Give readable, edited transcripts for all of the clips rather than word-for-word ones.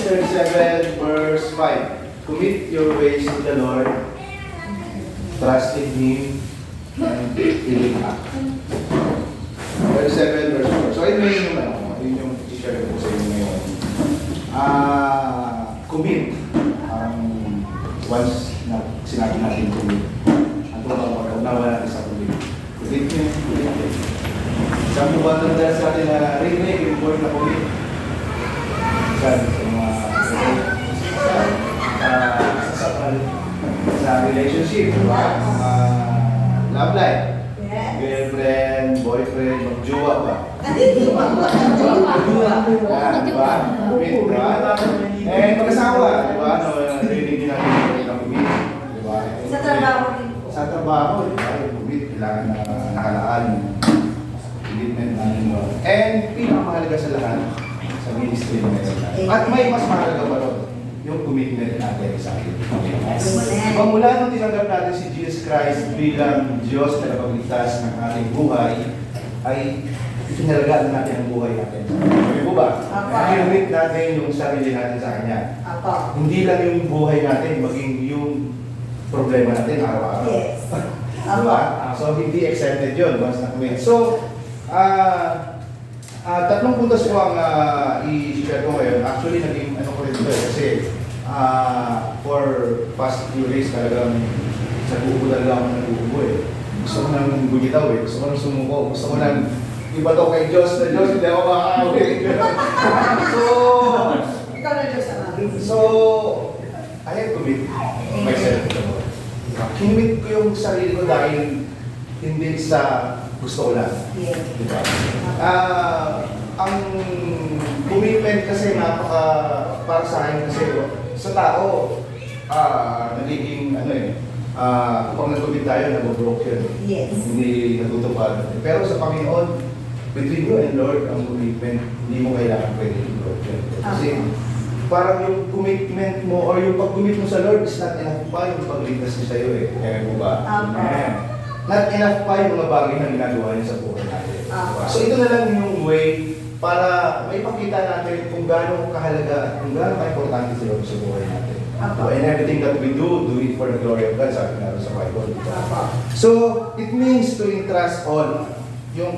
37 verse 5. Commit your ways to the Lord, trust in Him, and He will act. 37 verse 4. So ayun yun yung i-share ko sa inyo ngayon. Commit. Once na sinabi natin commit, ang pagkakaunawa natin sa commit. Commit nyo, commit nyo. Saan mo ba nagdala sa atin na rinig yung word na commit? Saan? Sa mga sa relationship, diba? Love life. Girlfriend, boyfriend, magjowa ba? Diba? Commit, diba? Eh, mag-asawa, diba? Rinig din natin yung commit. Diba? Sa trabaho din po. Sa trabaho, diba? Yung commit, kailangan na nakalaan. Commitment natin mo. And pinakamahalaga sa lahat, sa ministry na meron natin. At may mas mahalaga pa ron, yung commitment natin sa akin. Pagmula nung tinanggap natin si Jesus Christ bilang Diyos na nagpapagligtas ng ating buhay, ay itinalagaan natin ang buhay natin. Sabi po ba? I-commit natin yung sarili natin sa Kanya. Hindi lang yung buhay natin, maging yung problema natin araw-araw. Yes. Diba? So, hindi exempted yun once na-commit. So, tatlong puntos ko ang i-share ko ngayon. Actually, naging ano ko rin ito kasi for past few days talagang nag-uubo talaga ako nag-uubo eh. Gusto ko nang bumitaw eh. Gusto ko nang sumuko. Gusto ko nang iba to kay Diyos na Diyos, hindi ako makakawin. Ikaw na Diyos naman. So, I have to commit myself. Kinimit ko yung sarili ko dahil hindi sa gusto ko lang. Yes. Diba? Ang commitment kasi para sa akin kasi sa tao, nagiging ano eh, kapag nag-commit tayo, nag-broke yun. Yes. Hindi natutupad. Pero sa Panginoon, between you and Lord, ang commitment, hindi mo kailangan pwede i-broke yun. Kasi parang yung commitment mo or yung pag-commit mo sa Lord is not enough pa yung pag-ligtas niya sa'yo eh. Kaya mo ba? Not enough pa yung mga bagay na ginagawa niya sa buhay natin. So ito na lang yung way para maipakita natin kung gaano kahalaga, kung gaano ka-importante si Lord sa buhay natin. And everything that we do it for the glory of God, sabi nga sa Bible. So, it means to entrust all. Yung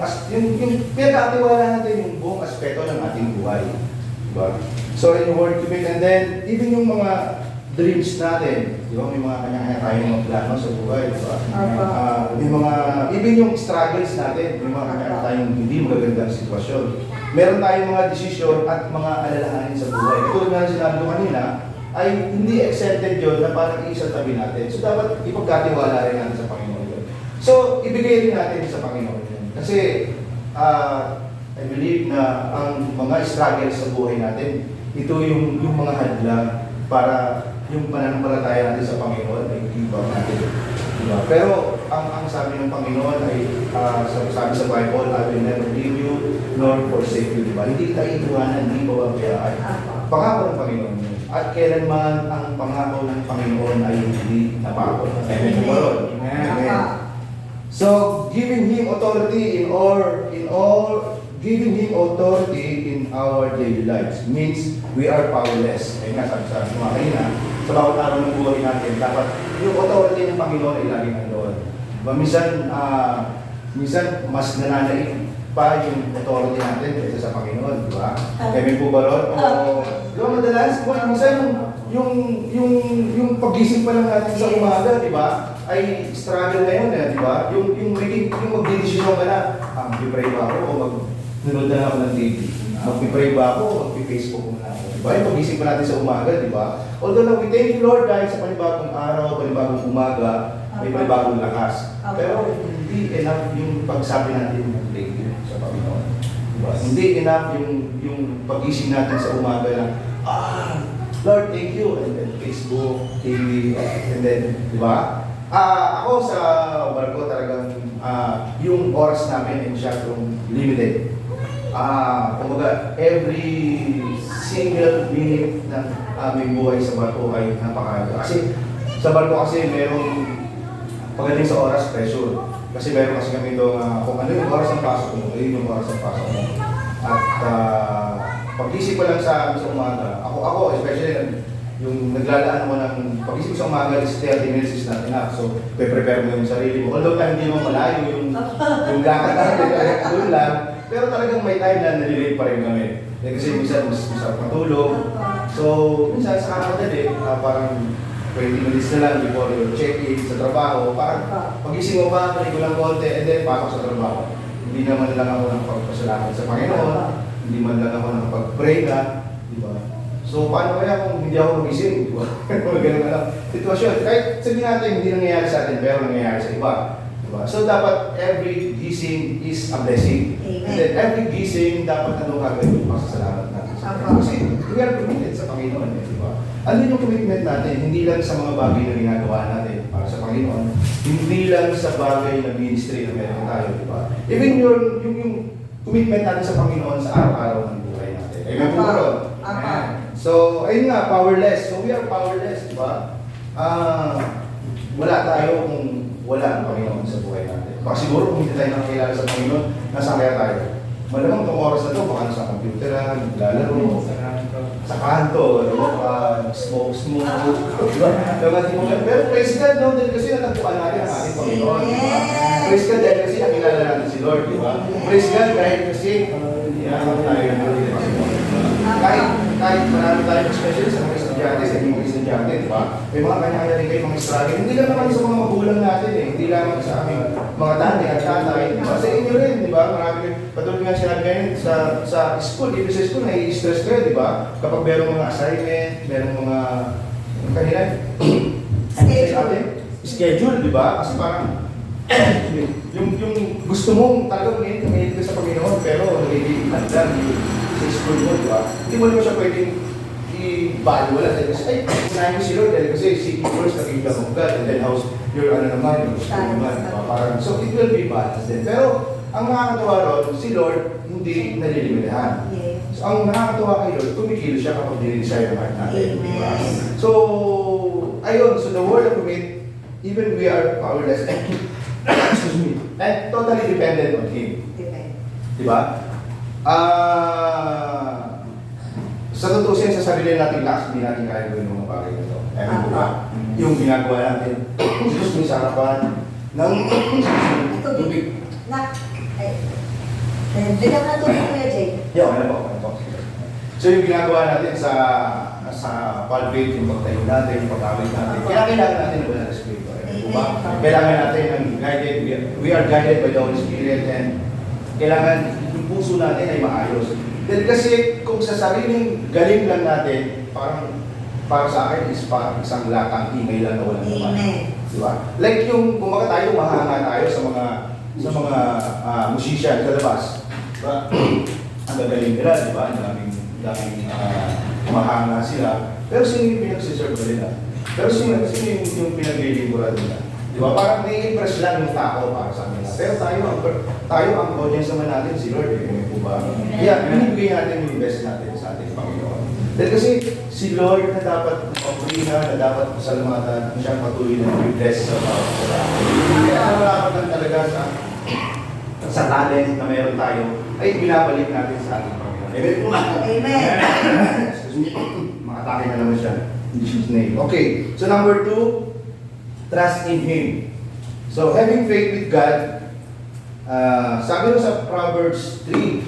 pinag-atiwala natin yung buong aspeto ng ating buhay. Diba? So, in the word commit, and then, even yung mga dreams natin, di ba? May mga kanya-kanya tayong mga plano sa buhay, di ba? Even yung struggles natin, may mga kanya-kanya tayong hindi magagandang sitwasyon. Meron tayong mga desisyon at mga alalahanin sa buhay. Tulad nga sinabi ko kanina, ay hindi exempted yun na parang isang tabi natin. So, dapat ipagkatiwala rin natin sa Panginoon yun. So, ibigay rin natin sa Panginoon yun. Kasi, I believe na ang mga struggles sa buhay natin, ito yung mga hadlang para yung pananampalataya natin sa Panginoon ay ibang natin. Diba? Pero ang sabi ng Panginoon ay sabi sa Bible, I will never leave you nor forsake you. Diba? Hindi kita iiwanan, hindi bababayaan. Pangako ng Panginoon yun. At kailanman ang pangako ng Panginoon ay hindi napako. Amen. Amen. So, giving Him authority giving Him authority in our daily lives means we are powerless. Kaya nga sabi sa mga kanina, sa bawat araw ng buhay natin, dapat yung authority ng Panginoon ay laging nandoon. Minsan mas nananaig pa yung authority natin kaysa sa Panginoon, di ba? Kaya po ba ron? O madalas, minsan yung pagising pa lang natin sa umaga, di ba? Ay struggle na yun, di ba? Yung magdidesisyon ka na, mag-pray ba ako o mag-nunod na ako ng TV? Mag-pray ba ako o mag-Facebook muna ako? Diba? Yung pagising pa natin sa umaga, di ba? Although na we thank you Lord dahil sa panibagong araw, panibagong umaga, may panibagong lakas. Pero hindi enough yung pagsabi natin ng thank you sa Panginoon. Diba? Hindi enough yung pagising natin sa umaga na, Lord, thank you. And then Facebook, TV, and then, di ba? Ako sa barko talagang yung oras namin ay masyadong limited. Kumbaga, every single minute ng aming buhay sa barko ay napakahalaga. Kasi sa barko kasi merong pagdating sa oras, pressure. Kasi meron kasi kami ito kung ano yung oras ng pasok mo, yun yung oras ng pasok mo. At Pagising ko lang sa umaga, ako especially yung naglalaan mo ng pagising sa umaga is 30 minutes is not enough. So, prepare mo yung sarili mo. Although hindi mo malayo yung lakad natin, doon lang. Pero talagang may time na nalilate pa rin kami. Kasi minsan mas masarap matulog. So, minsan sa kakadali, parang 20 minutes na lang before your check-in sa trabaho. Parang pagising mo ba, balik ko lang konti, and then pasok sa trabaho. Hindi naman lang ako nakapagpasalamat sa Panginoon. Hindi man lang ako nakapag-pray na. Di ba? So, paano kaya kung hindi ako magising? Di ba? Ganun na lang. Sitwasyon. Kahit sabihin natin, hindi nangyayari sa atin, pero nangyayari sa iba. Di ba? So, dapat every gising is a blessing. Amen. And then, every gising, dapat ano kagawin yung pasasalamat natin. Kasi, we are committed sa Panginoon. Di ba? Ano yung commitment natin? Hindi lang sa mga bagay na ginagawa natin para sa Panginoon. Hindi lang sa bagay na ministry na meron tayo. Di ba? Even yung commitment natin sa Panginoon sa araw-araw ng buhay natin. Amen po ba? Amen. So, ayun nga, powerless. So, we are powerless, di ba? Wala tayo kung wala ang Panginoon sa buhay natin. Baka siguro kung hindi tayo nakakilala sa Panginoon, nasaan kaya tayo? Malamang itong oras na ito, baka nasa computer, naglalaro, sa kanto, smoke, diba? Pero praise God, no? Dahil kasi natagpuan natin ang ating Panginoon, di ba? Praise God dahil kasi nakilala natin si Lord, di ba? Praise God dahil kasi kahit marami tayo, especially sa mga estudyante, sa inyong mga estudyante, di ba? May mga kanya-kanya rin kayo mga struggle. Hindi lang naman sa mga magulang natin eh. Hindi lang sa aming mga dati at tatay. Di ba? Sa inyo rin, di ba? Marami kayo. Patulad nga sinabi ngayon sa school, dito sa school, nai-stress kayo, di ba? Kapag merong mga assignment, merong mga kanina, schedule, di ba? Kasi parang yung gusto mong talagang ngayon ka sa Panginoon, pero nagiging lang sa school mo, di ba? Hindi mo naman siya pwedeng i-value dahil kasi, ay, unahin mo si Lord dahil kasi seeking first the kingdom of God and then how's your ano naman, yung school naman, di ba? Parang, so it will be balanced din. Pero, ang nakakatawa ron, si Lord, hindi nalilimitahan. So, ang nakakatawa kay Lord, tumikilos siya kapag dinidesire ng heart natin, di ba? So, ayun, so the word of commit, even we are powerless, excuse me, and totally dependent on Him. Di ba? Sa tutusin sa sarili natin lakas, hindi natin kaya gawin mga bagay na ito. Ewan ko ba? Yung ginagawa natin, Diyos may sarapan ng tubig. Bigyan na tubig Kuya Jay. Ano po? So yung ginagawa natin sa pulpit, yung pagtayo natin, yung pag-awit natin, kailangan natin wala ng Espiritu. Kailangan natin ng guided, we are guided by the Holy Spirit, and kailangan yung puso natin ay maayos. Dahil kasi kung sa sariling galing lang natin, parang para sa akin is parang isang latang email lang na walang naman. Diba? Like yung kumaga tayo, mahanga tayo sa mga musician sa labas. Diba? Ang gagaling nila, diba? Ang daming mahanga sila. Pero sino yung pinagsiserve ba nila? Pero sino yung pinaglilingkuran nila? Diba? Parang nai-impress lang yung tao para sa kanila. Pero tayo ang audience naman natin, si Lord, eh, po ba? Kaya, binibigay natin yung best natin sa ating Panginoon. Dahil kasi si Lord na dapat na dapat pasalamatan, siyang patuloy na i-bless sa bawat isa. Kaya nalalaman lang talaga sa talent na meron tayo, ay binabalik natin sa ating Panginoon. Amen po. Amen. Excuse me, makatake na naman siya. In Jesus' name. Okay, so number 2, trust in Him. So, having faith with God, sabi mo sa Proverbs 3:5,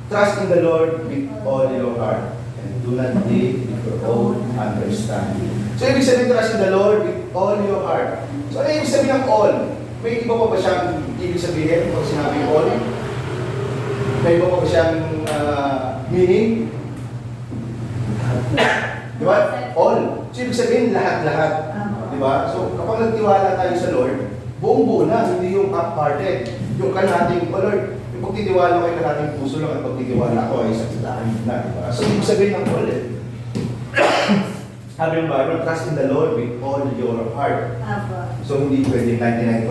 trust in the Lord with all your heart and do not lean with your own understanding. So, ibig sabihin trust in the Lord with all your heart. So, ano ibig sabihin ng all? May iba pa ba siyang ibig sabihin pag sinabi all? May iba pa ba siyang meaning? Di ba? All. So, ibig sabihin lahat-lahat. Di ba? So, kapag nagtiwala tayo sa Lord, buong-buo na, hindi yung half-hearted. Yung kalating, Lord, yung pagtitiwala ko ay kalating puso lang at pagtitiwala ko ay sa kitaan na, di ba? So, ibig sabihin ng all eh. Sabi ng Bible, trust in the Lord with all your heart. So, hindi pwede 99%.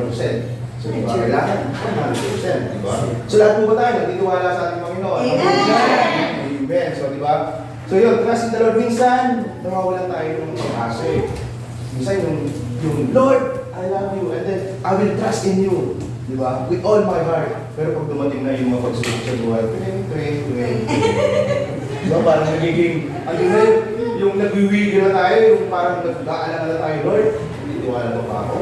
So, di ba? Kailangan 100%, di ba? So, lahat po ba tayo nagtitiwala sa ating Panginoon? Amen! So, di ba? So, yun, trust in the Lord. Minsan, nawawalan tayo ng pag-asa eh. Minsan yung Lord, I love you, and then I will trust in you, di ba? With all my heart. Pero pag dumating na yung mga pagsulong sa buhay, So parang nagiging, ano na yung nagwiwigi na tayo, yung parang nag-aalala na tayo, Lord, natitiwala mo pa ako.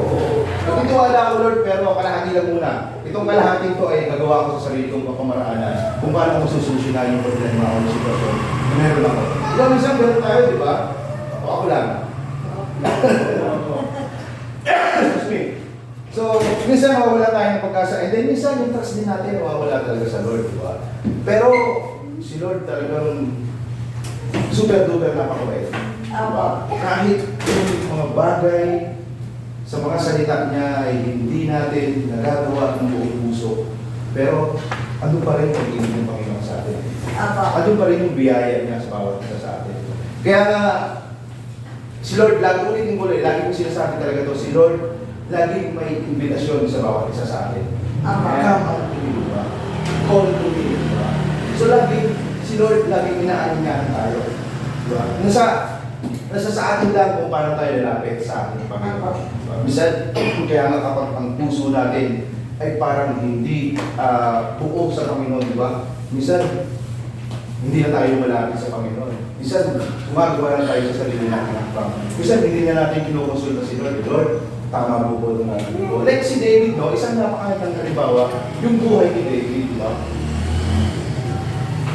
Natitiwala ako, Lord, pero kalahati lang muna. Itong kalahating to ay gagawa ko sa sarili kong papamaraanan kung paano ko sususunan yung problema ko ng sitwasyon na meron ako. Diba, minsan gano'n tayo, di ba? Ako lang. Excuse me. So, minsan mawawala tayo ng pagkasa, and then minsan yung trust din natin mawawala talaga sa Lord, di ba? Pero si Lord talagang super-duper napakabait. Diba? Kahit yung mga bagay sa mga salita niya ay hindi natin nagagawa ng buong puso, pero andun pa rin ang pag-ibig ng Panginoon sa atin. Andun pa rin yung biyaya niya sa bawat isa sa atin. Kaya nga, si Lord, lagi kong sinasabi talaga to, si Lord, laging may invitasyon sa bawat isa sa atin. Come unto me, diba? Call to me, diba? So lagi, si Lord, laging inaanyahan tayo. Diba? Nasa sa atin lang kung paano tayo lalapit sa ating Panginoon. Diba? Minsan, kaya nga kapag ang puso natin ay parang hindi buo sa Panginoon, diba? Minsan, hindi na tayo malapit sa Panginoon. Minsan, gumagawa na tayo sa sarili natin ng Panginoon. Minsan, hindi na natin kinukonsulta si Lord. Lord, tama po ito natin. Like si David, no? Isang napakagandang halimbawa, yung buhay ni David, diba?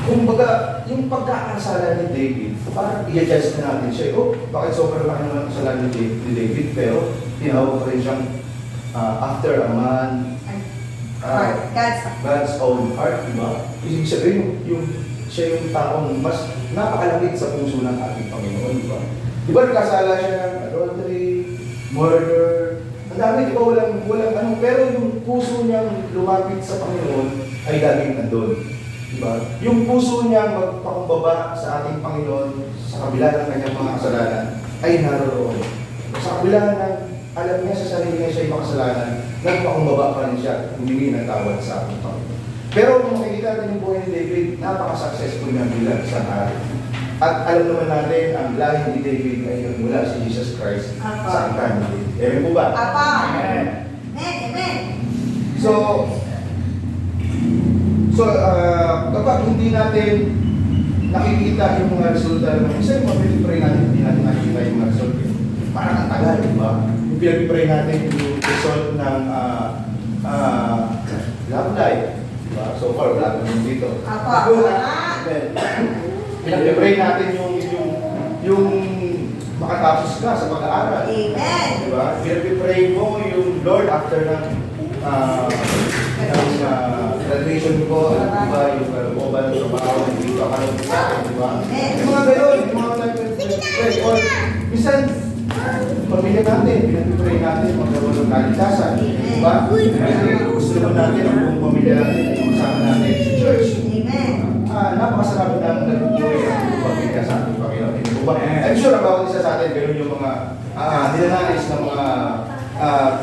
Kumbaga, yung pagkakasala ni David, parang i-adjust na natin siya. Oh, bakit sobrang laki naman ang kasalanan ni David, pero tinawag pa rin siyang after a man, God's own heart, diba? Ibig sabihin, siya yung taong mas napakalapit sa puso ng ating Panginoon, diba? Diba nagkasala siya ng adultery, murder, ang dami, di ba, walang ano, pero yung puso niyang lumapit sa Panginoon ay laging nandun. Diba? Yung puso niyang magpakumbaba sa ating Panginoon sa kabila ng kanyang mga kasalanan ay naroon. Sa kabila ng alam niya sa sarili niya siya'y makasalanan, nagpakumbaba pa rin siya, humingi ng tawad sa ating Panginoon. Pero kung makikita natin yung buhay ni David, napaka-successful niya bilang isang hari. At alam naman natin, ang lahi ni David ay mula si Jesus Christ sa angkan ni David. Amen po ba? Amen. Amen. So, kapag hindi natin nakikita yung mga resulta ng isa yung pinag-pray natin, hindi natin nakikita yung mga result. Parang ang tagal, di ba? Yung pinag-pray natin yung result ng love life. Diba? So far, wala naman dito. Pinag-pray natin yung makatapos ka sa pag-aaral. Amen. Diba? Pinag-pray mo yung Lord after ng graduation ko, diba? Yung kalooban ng trabaho, dito ka lang sa akin, diba? Yung mga gano'n, yung mga nag-pray. Or, minsan, pamilya natin, pinag-pray natin magkaroon ng kaligtasan. Diba? Kasi gusto naman natin ang buong pamilya natin, kasama natin sa church. Napakasarap na nagbubuhay ang buong pamilya sa ating Panginoon. I'm sure ang bawat isa sa atin, gano'n yung mga dinanais ng mga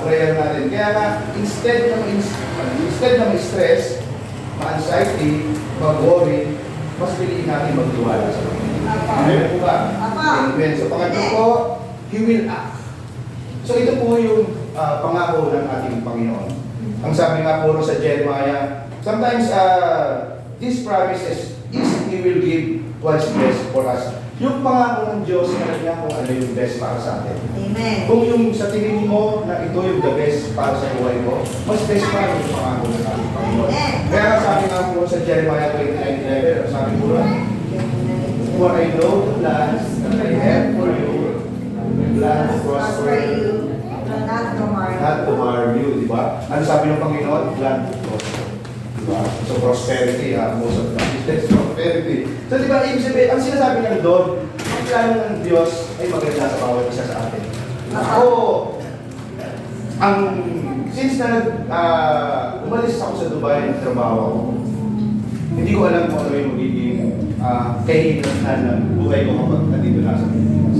prayer natin. Kaya nga, instead na ma-stress, ma-anxiety, mag-worry, mas piliin natin magtiwala sa Panginoon. Amen po ba? Amen. So, pangatlo po, He will act. So, ito po yung pangako ng ating Panginoon. Ang sabi nga po sa Jeremiah, sometimes this promise is He will give what's best for us. Yung pangako ng Diyos, alam niya kung ano yung best para sa atin. Amen. Kung yung sa tingin mo na ito yung the best para sa buhay mo, mas best pa yung pangako ng ating Panginoon. Kaya sabi nga po sa Jeremiah 29:11, sabi po na, for I know the plans that I have for you, the plans to prosper you, not to harm you, di ba? Ano sabi ng Panginoon? Plan to prosper. Diba? So prosperity, most of the business prosperity. So di ba, ibig sabihin, ang sinasabi niya doon, ang plano ng Diyos ay maganda sa bawat isa sa atin. Ako, since na umalis ako sa Dubai ng trabaho ako, hindi ko alam kung ano yung magiging kahihinatnan ng buhay ko kapag nandito na sa Pilipinas.